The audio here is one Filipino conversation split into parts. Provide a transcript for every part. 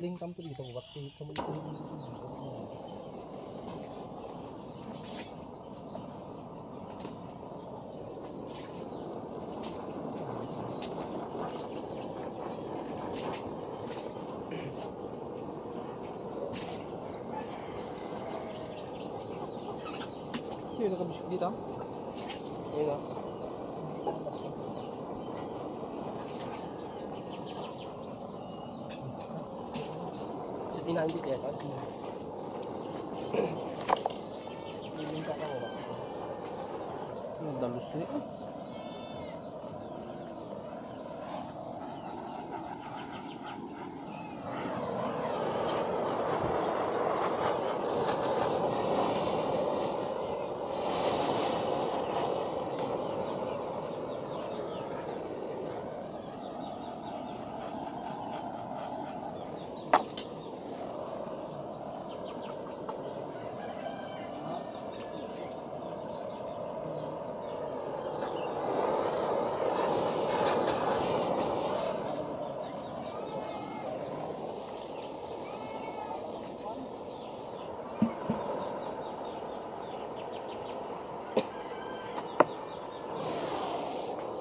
ling kampo dito bakti kamu ito. Sino nakabisik dito? Ayun o. Sa tinaan dito yan. Lilinta ka mo ba? Dalos ni.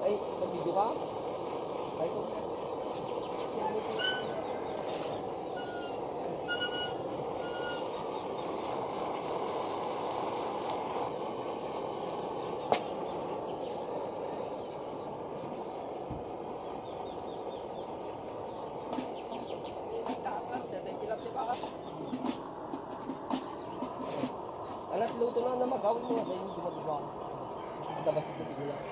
Ay, pag-video ka? Ay, so. Alat luto na magawin mo dahil hindi magagawa. Dabas ito tignan.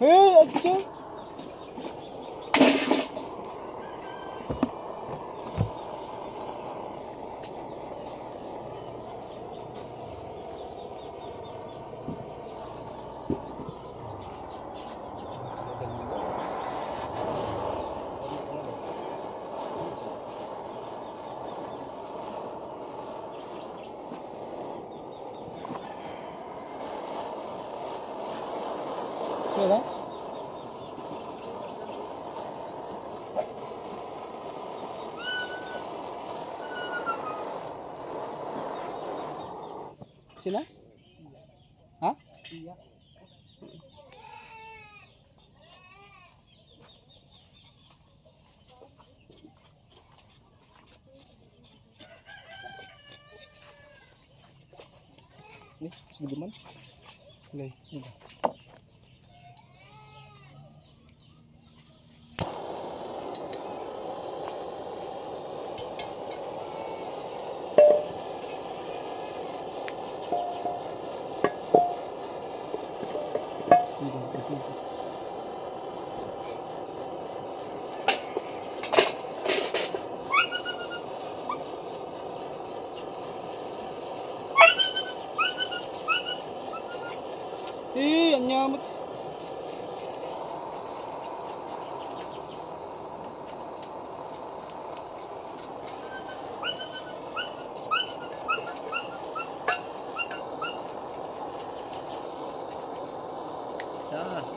Hey, aja. Sila? Sila? Ha? Iya. Ni, sige man. Lay, sige. Eh, ang nyamot.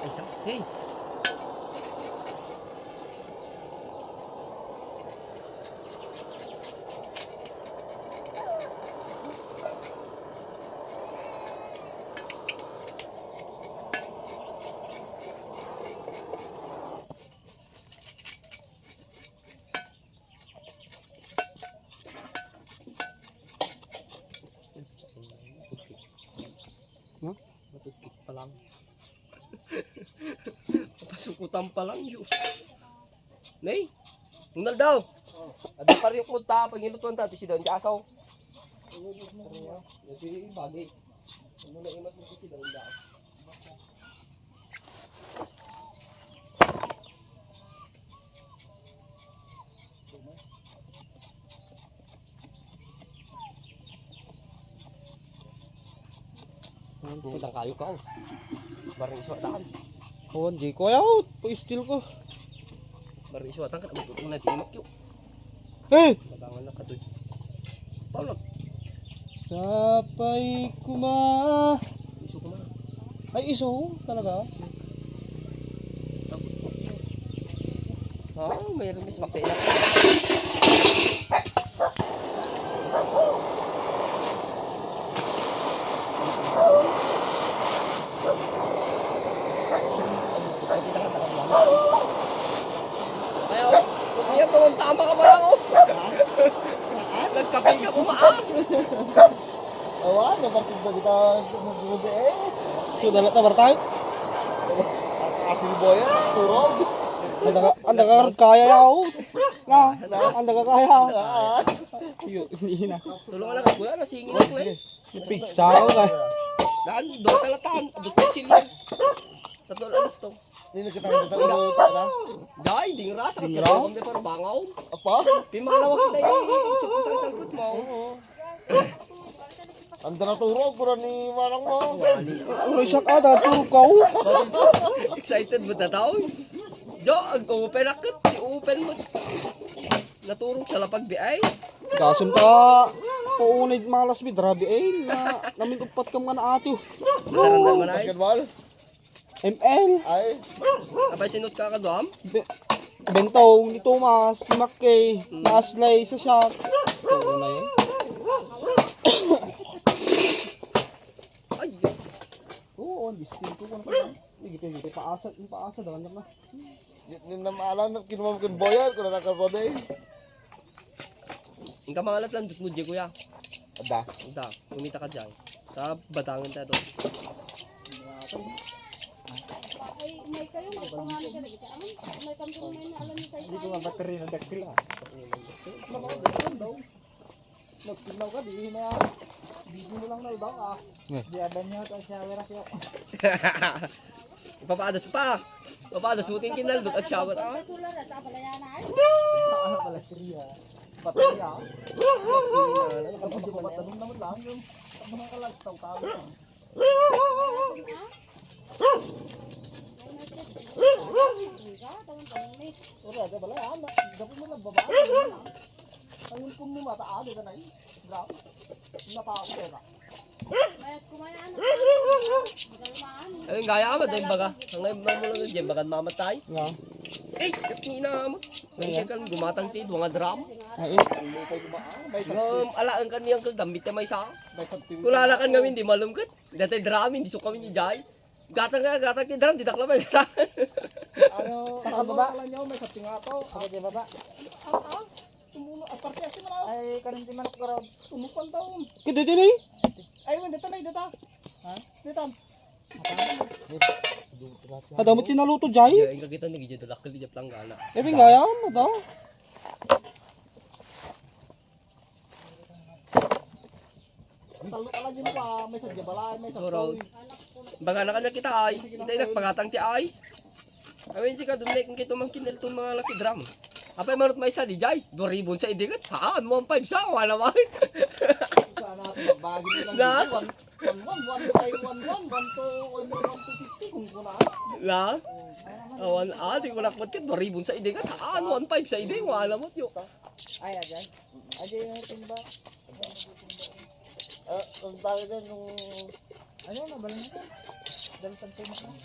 Isa. Hey. No? Matutik pa lang. Pasukutan pa lang yun. Nay, nunal daw. Ada pa rin yung ta, pag nilutuan ta, si Don Jasaw. Jadi bagay. Muna imas mo si Don daw. Hindi lang kayo ka. Barang iswatan. Kawan, di ko out. Pa-steal ko. Barang iswatan ka. Magtutung na timak yun. Hey! Magangan na ka doon. Paulog. Sapay kuma. Iso ko man. Ay, iso talaga. Tapos po. mayroon mis makailan. Ayaw, iya tuwang tama ka ba lang oh. Nagkape ka bumaan. Awan, nabartid na kita magbubi eh. Sudah na tayo. Asin boya, turog. Anda ka kaya yaw. Na, anda ka kaya. Hindi na. Tulungan lang ka kuya, nasingin ako eh. Pizza ko ka. Daan, doon talatan, doon chilyan. Tatlo alas to. Hindi na kita ulit na. Dahil, di nga rasa. Di nga? Kaya para bangaw. Apa? Pimalawa kita yung sangkot mo. Anda na turog, pura ni Manang mo. Ano siya ka, turog ka oh. Excited mo na tao. Jo, ang-open akit. Si open mo. Naturog sa lapag di ay. Kasum ta paunay malas mi drabi ay na namin upat ka mga na atiw. Naramdaman ay. Basketball? ML Ay. Abay sinot ka doam. Bentong ni Thomas, ni Mackay, na Aslay sa shot. Oo na yun. Ay, Oo, ang distinto ko na pala. Hindi paasa daw na. Hindi na maalam, kinuha mo kong boyan, kung nakakarobe. ang kamangalat lang, dus mo dyan kuya. Ada. Ida, umita ka dyan. Sa batangan tayo doon. Ay, may kayo, magpangalan ka na kita. May kampo na may alam niyo tayo. Hindi ko nga battery ng dakil ah. Nagpinaw ka, di na. Video mo lang na ibang ah. Di adan niya ito siya wala siya. Ipapadas pa. Ipapadas mo tingin kinaldot at shower. Ah. Tular at abalayana ay. Pala siya. Battery ah. Kapag Kapag matanong naman lang yung mga kalagtaw-taw. Wala, di ba lang? Dapat mo lang babae. Ayun kung mo mataado ka na eh. Grabe. Napako ka na. Mayat kumayan. Galmaan. Ayun, gaya ka ba? Dahil baga. Ang ngayon mo lang dyan, baga mamatay. Nga. Eh, nina mo. Nandiyan ka gumatang tid, mga drum. Ay, Alaan ka niyang kaldambit na may sa. Kulalakan kami, hindi malumkat. Dati drum, hindi so kami ni Jai. Gatang ki drum, di takla ba? ano, baba? Alam niyo, may saping nga to. Ako di baba. Tumulo, aparte kasi maraw. Ay, kanin di manok karaw. Tumupan taon. Kaya dito na eh. Ay, dito na, dito. Ha? Dito. Kadamot sinaluto, Jai. Yung kakita ni Gidyo, lakal di lang gana. Eh, bingaya mo daw. Talo ka lang yun pa, may sadya balay, may Suraw. Baga na kanya kita ay. Kita yung nagpagatang ti ayos. Awin si ka doon na kung kito mang kinel itong mga laki drum. Apay manot may isa di Jai. 2,000 sa idigat. Haan mo ang 5 sa. Wala ba? Sana natin magbagi nilang Na? 1-1, 1-1, 1-2, 1-2, 1-2, 50 kung kuna. La? Awan, di ko nakot ka. 2,000 sa idigat. Haan 1,500 sa idigat. Wala mo yun. Ay, ajan. Ajan yung timba. Ang tawag dyan yung... Ano, nabalan na ito. Dahil sa timba na.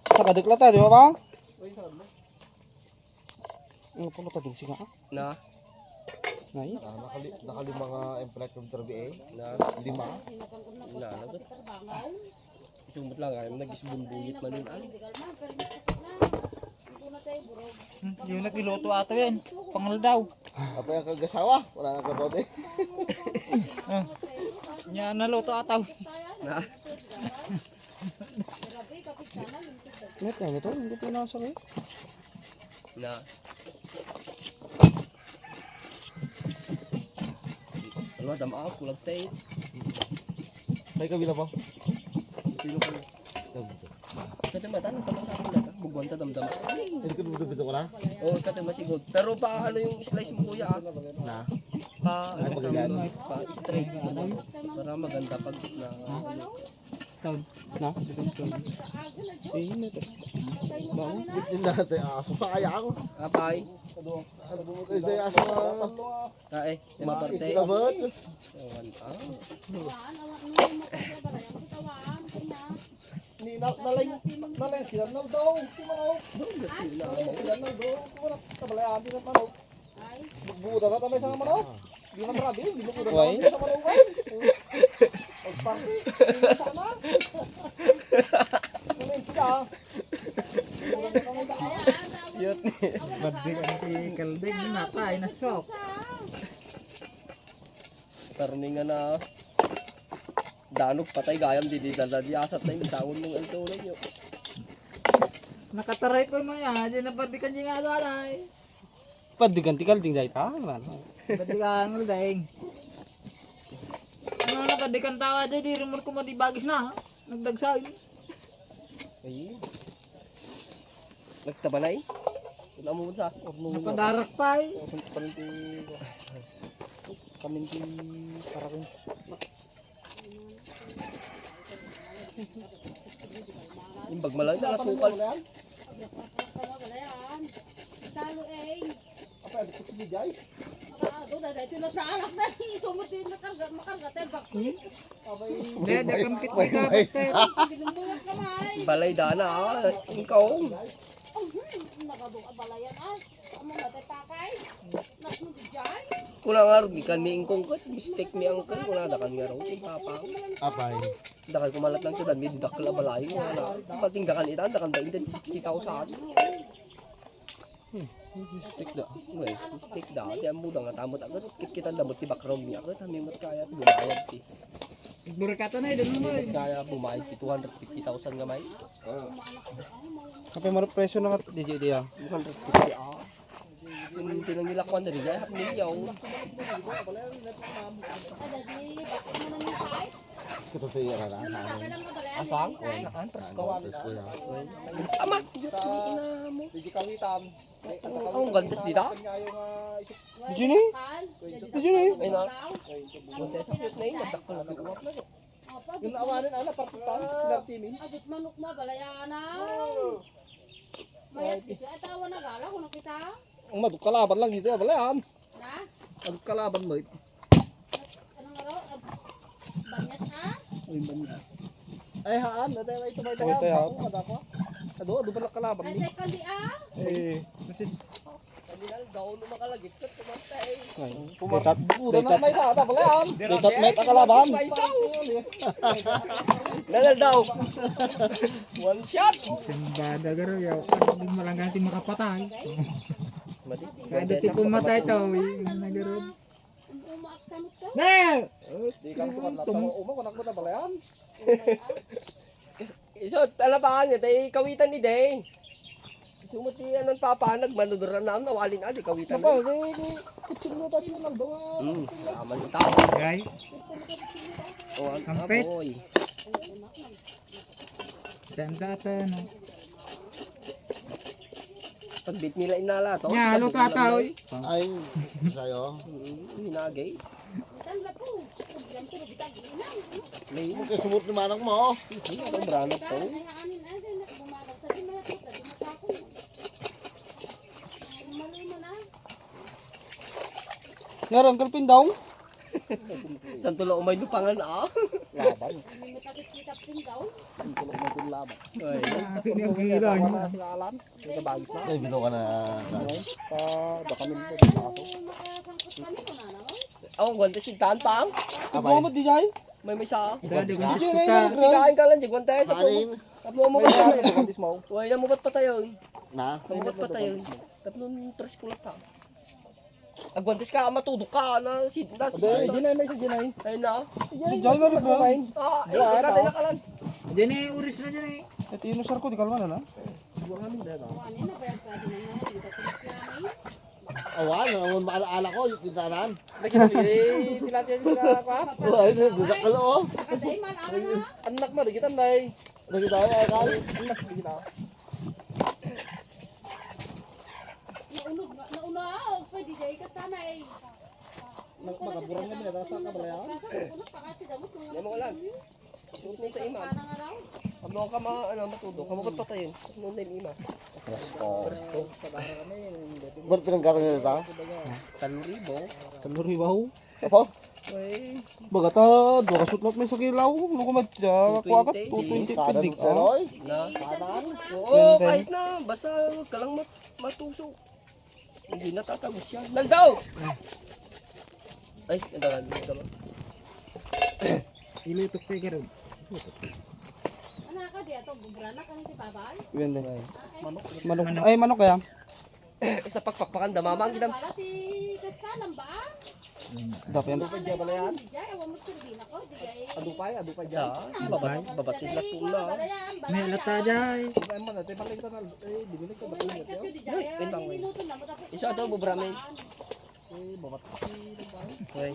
Sa kadiklat di ba ba? Uy, sarap mo. Ano po nakadugsi ka? Na? Nay? Nakalima nga employee ng Trabi eh. Na? 5. Na? Nagot? Isumot lang. Nag-isbunduyit man yun. Ay. Yung nagiluto ato yan. Pangal daw. Apa yung kagasawa? Wala nakarobe. Nya naluto ataw. Na? Net na ito, hindi pinasok eh. Na? Ano, dama ako. Kulag tayo. May kabila pa. Sino ka na? Kati mata, nang tamasama na ta. Bugwan ta damdama. Hindi ko dubito ko na. Oo, kati masigod. Pero pa ano yung slice mo kuya ah? Na. Pa, Ay, pagkagaan. pa straight. Para maganda pag na. Na? Eh, yun ito. Hindi natin aso sa ayang. Apay. Is day aso nga. Kae, yung parte. Ikabot. Ewan, ah. Ni nalay sila na daw. Kumaw. Sila na daw. Kumaw. Tabalayan din ang manok. Ay, Buda na tamay sa manok. Di man rabi, di mo kuda Why? sa manok. Pagpaki. Sama. Kumain sila. Cute ni. Badbig ang ti kalbig ni napay na shock. Karning nga na. Danog patay gayam di asat na yung taon mong altulan nyo. Nakataray ko mo yan, di na badbigan di nga alay. Padigan-tikal ting dahil ta. Man. Badbigan ang daing. Ano nakadikan tawa di rumor ko mo di bagis na. Nagdagsay. Ay. Nagtabanay. Wala mo sa. Napadarak pa eh. Kaminti para kung Yung bagmalang na nasukal. wala yan. Talo eh. apa ada kucing jay. Doon na dahil tinot na alak na. Isumot din makargatel bakit. Abay Dede kampit mo dapat eh. Binumbuyak kamay. Balay dana ikaw. Nagabalayan ay. Amo na tayo pakay. Nasnugijay. Kuna nga rin, ikan ni ingkong kat, mistake mi ang kan, kuna dakan nga rin, papang. Apay. Dakan kumalat lang siya, may dakla balay nga na. Pating dakan itan, dakan 20,000. Mistake da. Uy, mistake da. Di ang muda nga tamot agad, kita damot ti background niya agad, kami kaya bumayad ti. Burkata na eh, doon mo eh. Kaya bumayad ti 250,000 nga may. Kapay maro presyo na ka DJ dia. 250 Yung pinangilakwan na rin, ay hap milyaw. Ada di bakit mo na ng site. Katutuyo na lang. Nakakalang kabalayan. Asang? Site. Nakantras ko. kawan Ama, yun, ina mo. di kawitan. Ang gantas dito? Juni? Juni? Ay na. Bunte sa cute na yun, nagdakol na kumap na. Yung awanin ana partitan sinartimin. Adit manok mo balayana. Mayat dito ay tawa na gala kung nakita. Ang madukalaban lang dito balayan. Na? Madukalaban mo. Anong araw? Banyas ha? Ay haan, ate ay tumay Tumay tayo. Ako ada ko. Ado bala kalaban Ay ni. tay kali ah. Eh, nasis. Kanilal daw no makalagit ka, tumantay. Pumatat buda na may sa ata balayan. Litat met akalaban. Nalal daw. One shot. Timbada garo yaw. Ano malangganti makapatay. Kaya dito pumatay to. Nagaro. Umaaksamot ko. Na! Di ka tukan na tawo uma kunak mo ta balayan. Isot, alapakan niya, tayo kawitan ni Day. Sumot siya ng papa, nagmanuduran na nawalin adi kawitan. Napa di kucing mo ta siya nang dawa. Aman ita. Guy. O, ang Kampit. aboy. Tanda ta no. Pagbit nila inala to. Nya lo tataw. Ay, sayo. Hinagay. Saan ba po? Yan ko bitag inang. May Kay sumot ni manang mo. ang branok to. Ay haanin ay bumagal sa di mayat kita di matako. Mali mo na. Ngarang kalpin daw. San tulo umay lupangan Laban. May matakit kita pin daw. Tulog mo din laban. Ay, Pini ang gilang. Alam. ito bagis na. Ay, bino ka na. Pa da kami mo Ay makasangkot kami ko na naman. Ako, gwante si Tantang. Apay. Mo di jay. May sa. Dade ko Kasi dito na ta. Kain ka lang, gwante. Sa Kanin. Tapno mo May ba? sa kandis mo. Uy, namubat pa tayo. Na. Namubat pa tayo. Tatlong tres kulat ka. Agwantes ka, matudok ka na si Ade ginay may sa ginay. Ayun na. Jay na rin ba? Ikatay na ka lang. Diyan eh uris na diyan eh. Ito yung sar ko di kalman na. Buang amin dito. Kuan na bayad pa din naman dito kami. Awan, ang maalaala ko yung tindahan. Lagi tilapia sila pa. Ay, dudakalo oh. Kaday man ara na. Anak mo digitan nay. Lagi tayo ay kal. Anak digita. Nauna og pwede jay kasama eh. Magaburang na minada sa kabalayan. Unos ka kasi damo. Yan mo lang. Suot mo sa imam. Parang araw. Ablo ka matudok. Kamugot pa tayo. Noon na yung imas. Presto. Ba't pinanggarang nila ta? 3,000. Taluri baho. Apo? Ay, Baga ta, dua ka sutlot may sa kilaw. Ano ko madya, kuha ka, 220 pidig. na. Kanan. Oo, kahit na. Basta huwag ka lang matusok. Hindi natatagos yan. Naldaw! Ay, nadalag. Ilutok pa ka ron. Ano ka di ato bubrana kan si babay? Yan din. Manok. Ay, manok kaya. Isa pagpakpakan, damamang ginam. Wala ti kasalam ba? Dapat yan. Adupay dyan bala yan. Di jay awan mo turbina ko di jay. Adupay dyan. Babatis na po na. May alata jay. Ay man, ate paling ka na. Eh, dibinig ka ba? Isa daw, bubramin. Eh, babat. Okay.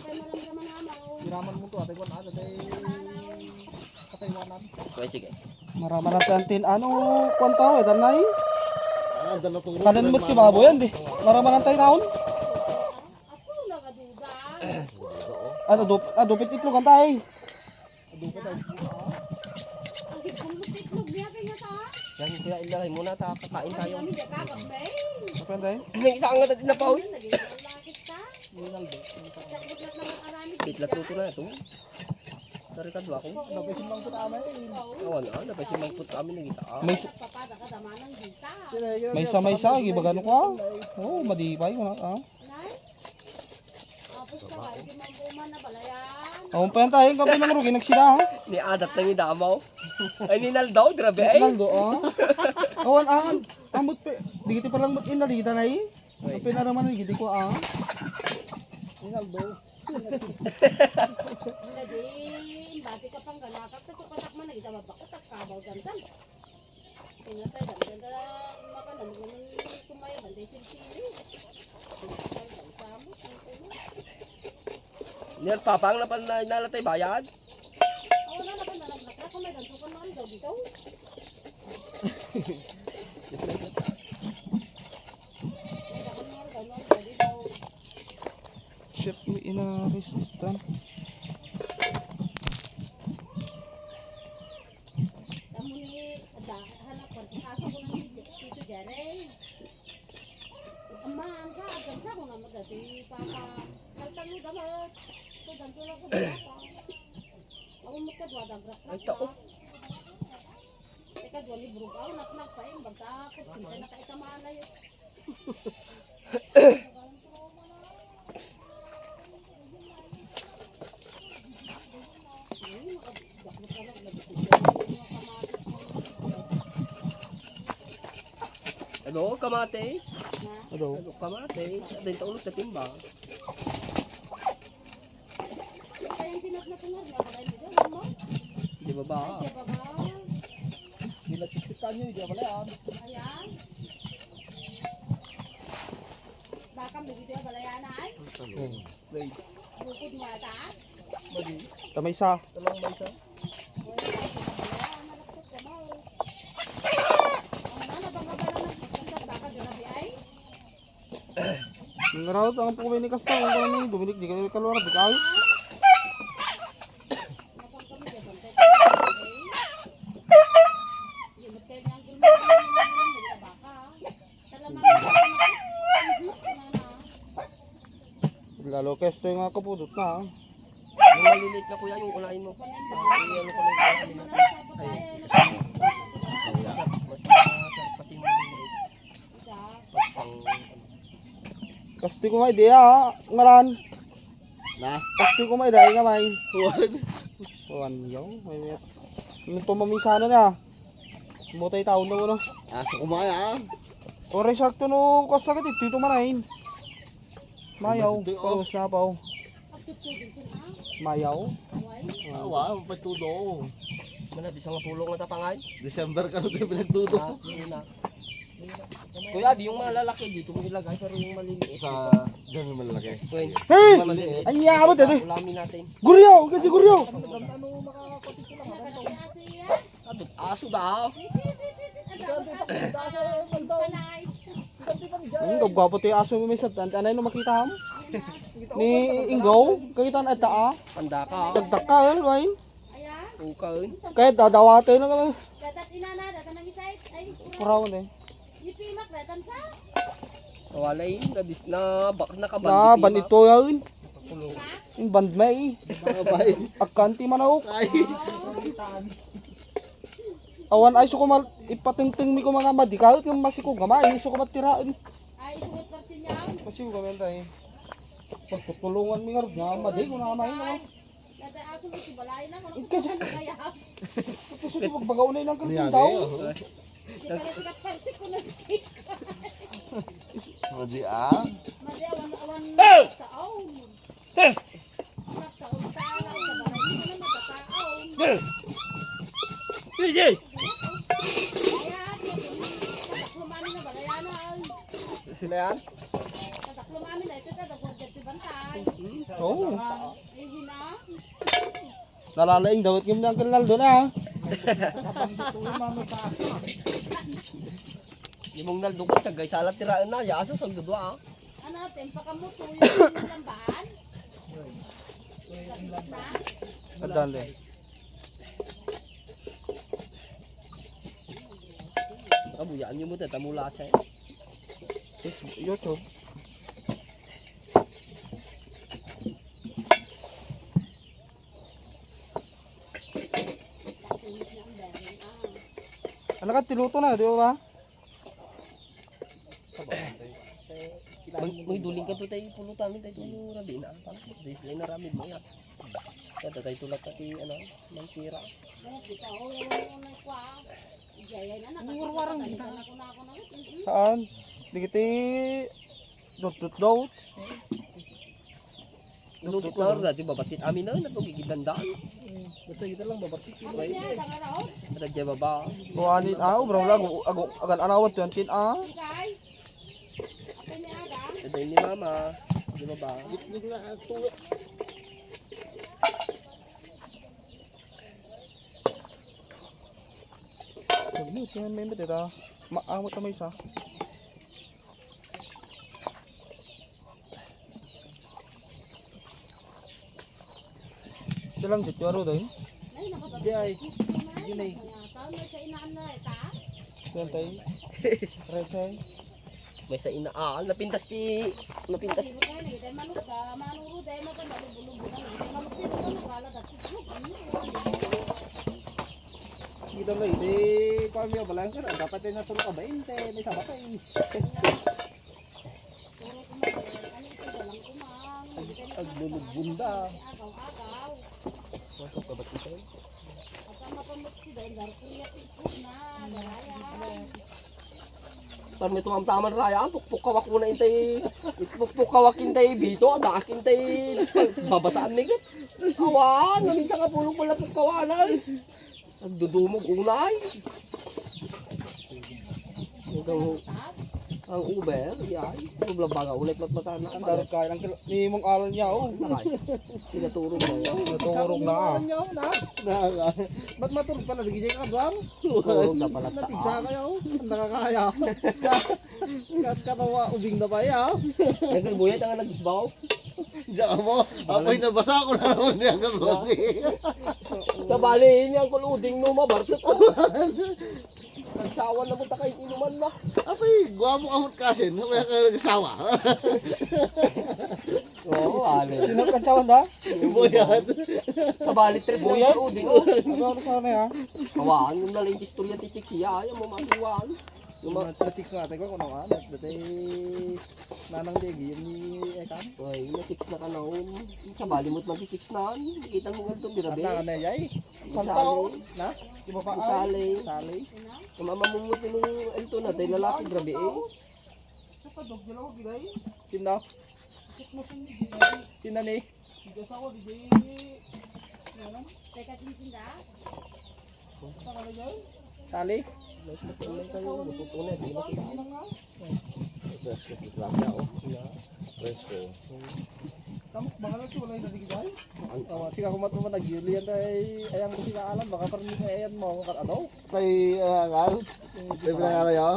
Giraman mo to, ate ko na. Ate, kataywanan. Okay, sige. Marama na tantin. Ano, kwanta eh, danay. Ah, dala turo. Kanan mo't kibabo yan, di. Marama na tayo taon. Ako nagaduda. Ano, dupit itlog ang tayo. Ang gibulot itlog niya kanya ta. Yan, kuya, ilagay muna. Kakain tayo. Kami di kagabay. Apa yan tayo? Yung isa ang natin na pawi. Naging lakit ta. Sakbutlat naman arami. Bitlat luto na ito. Narikad ba ako? Napisin lang ko na amay. Oo na, napasimang put kami ng kita. May, Papada ka damanang dita. may sa, gibagano ka. Oo, madipay ko na. Ah. Nay. Apos ka ba di mambuman na balayan. Awon pa yan tayo, kape ng rugi, nagsila ha. Ni adat na yung damaw. Ay, ninaldaw, grabe ay. Naldo, ah. Awan, amot pe. Digiti pa lang mo't inalita na eh. Ang pinaraman ng giti ko, ah. Inaldo. Jadi, bati ka pang ganakak ta so katak man nagita babakot at kabaw dansan. Tinatay dansan ta makanan mo kumaya banday silsili. Niyar papang na nalatay bayad. Oo na napan na naglakra ko may dansukan man daw dito. Shit, may inaristan. Kamu ni ada hanap partikaso ko nang dito jare. Amma ang sa dansa ko na magati papa. Kaltang dapat. So danso lang ko papa. Ako magkadwa dagrak. Ay, tao. Teka, dua libro ka. Nak pa yung banta. Kutsinta na kaitamalay. Ano, kamatis? Ano? Ano, kamatis? At din taulog sa timba. Kaya yung tinatnatungan nga. Kaya dito, mo? Di ba ba? Ay, diba ba? Ginatsiksikan nyo, hindi bala yan. Ayan. Bakam begitu ya balayanay. Bukod mo ata. Tamay sa. Talang may isa. Ngarawat ang pukumay ni Kasta. Kung ano ni Dominic, di ka kalwara, di ka lalo kesto yung kapudot na. Yung maliliit na kuya, yung unahin mo. Ano ko lang yung kami natin. Mas masarap kasi yung maliliit. Pang... Kasti ko may diya, ngaran. Na? Kasti ko may dahil nga may. Huwag. Tuwan yaw. May yung pamamisano na. Mutay taon na mo no. Aso kumaya ah. Ore sakto no kasagit ito manahin. Mayaw, paus na pa. Mayaw. Awa, pagtudo. Mana, di sa nga pulong na tapangay. December ka na tayo pinagtudo. Ah, yun na. Kuya, di yung mga lalaki dito mo ilagay, pero yung maliliit. Sa dyan yung malalaki. Kuya, Hey! maliliit. Ay abot ito. Ulamin natin. Guryaw, kasi guryaw. Ano makakapatid ko lang? Abot, aso daw. Gagwapo tayo aso mo may sa anay no makita mo. Ni Ingaw, kagitan at taa. Panda ka. Dagdakal, wain. Ayan. Ukain. Kaya dadawate na kami. Datat inana, datan ng isay. Ay, Puraw na eh. ipimak datan sa. Kawalay, na kabandi. Na, ban ito yun. Yung band may. Agkanti manok. Awan ay suko mal ipatingting mi ko mga madikal yung masiko gamay suko matiraan. Ay, isuot pa rin niya. Masiko gamay tay. Pagtulungan mi ngar nga maday ko na kamay naman. Dada aso mo si balay na. Kung Ika, ano kaya. Tapos ito magbagaw na ilang kalpin daw. Di pala sikat-pansik ko na. Madi ah. Madi awan-awan taon. Eh! Taon sa araw sa balay. Hindi ka na magkataon. DJ! Kaya, tataklumamin na balayanan. Sila yan? Tataklumamin na ito, tatagurgat yung bantay. Oo. Eh, hina. Nalalaing dawat yung Uncle Naldo na. Yung mong naldukot sa guys, salat tiraan na, yaso sa dudwa. Ano, tempa ka mo, tuyo yung lambaan. Kapit na. Adali. Kabuyaan nyo mo ito, tamula sa Yes, YouTube. Ano ka tiluto na, di ba? Magduling ka to tayo, pulutan mo tayo yung rabi na. Dahil sila na ramin mo yan. Kaya tayo tulad pati, ano, ng tira. Dito, yung kwa. Ijayay na, Warwarang nakakita na ako na. Saan? Di kita dot daw. Lutot na rin natin babatit amin na, natugigidandaan. Basta kita lang babatit. Ano niya, sanga raw? Radya baba. Buhanin bro lag agan anawat yan tin Ikay? Ako niya, aga? Ito ni mama. Di baba. Pagmit yan may ita. Maamot na may isa. Silang dito aro doon. Ay, nakababa. Di ay. Yun ay. Taon na sa inaan na, ta? Yan tay. Resay. May sa inaal. Napintas ti. Napintas. Hindi mo kayo, hindi tayo manok ka. Manuro tayo na ka, nalubulubog na. Hindi tayo manok dito ka, nagalagat. Kita mo hindi ko kami balang ka. Dapat ay nasulok ka 20. May sabatay. Aglulubunda. Agaw-agaw. Masok ka ba't ito? At ang mapamot si Don, dahil kuya tikot na, dalayan. Par may tumamtaman raya. Pukpuk kawak mo na intay. Pukpuk kawak intay bito. Adaak intay. Babasaan mig. Awan. Naminsan ka pulong pala pukkawanan. Nagdudumog unay. Ang Uber, yan. Problemaga ulit matmatana. Ang darot kaya ng ni mong alon niya oh. Nakay. Pinaturog na yan. Natungurog na ah. Ba't matulog pala? Bigyan ka ba? Turog na pala Natigsa taa. kayo. Ang nakakaya. Kat katawa. Ubing na ba ya? Nagkarbuyat ang nagisbaw. Diyan mo. Apoy nabasa ko na naman niya kagundi. Sa bali, ini ang kuluding no mabartot. Nagsawa na mo takay inuman na. Apoy, guwamo kamot kasi. May nagsawa. Oo, ali. Sino kansawan da? Boyan. Sa bali, trip ng Buyan? kuluding. Oh. Ano sa na ya? Kawaan, yung nalang istorya ti Chik siya. Ayaw mo matuwaan. Yung mga natix natin ko kung ano ka. Datay nanang degi. Yung ni Ekan. Ay, na-chicks na ka na. Sa bali mo't mag-chicks na. Kita mo nga itong At birabe. na na yay. Isang tao. Na? Di ba pa? Isali. Sali. Kamamamumot nung ito na. Dahil lalaki grabe eh. Sa padog dala ko gilay. Sino? Sino ni? Digas ako di. Teka, sinsinda? Sa kanila. Sali? May kayo, lututo na. Di makita. Nang nga. Presko, titrapya o. Presko. Kamok bangalan ko wala na digay. Sika kumat mo nag-Julian ay ayang ko sila alam. Baka parang hindi ayan mo. Ano? Tay ngal. Tay pinangara yo.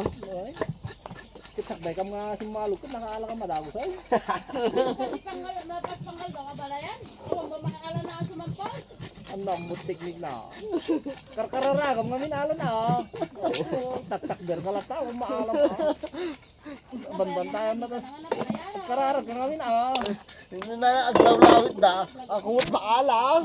sakbay kam nga simalog ka nakaala ka madago sa'yo. Pati panggal, mapas panggal daw kabalayan. O, mamakakala na ang sumampas. Ang lambot teknik na. Karkararagam nga minala na. Tak-takder ka lang tao, maalam ka. Banban tayo na ta. Kararag ka nga minala. Hindi na aglaw-lawit da. Ako mo't maala.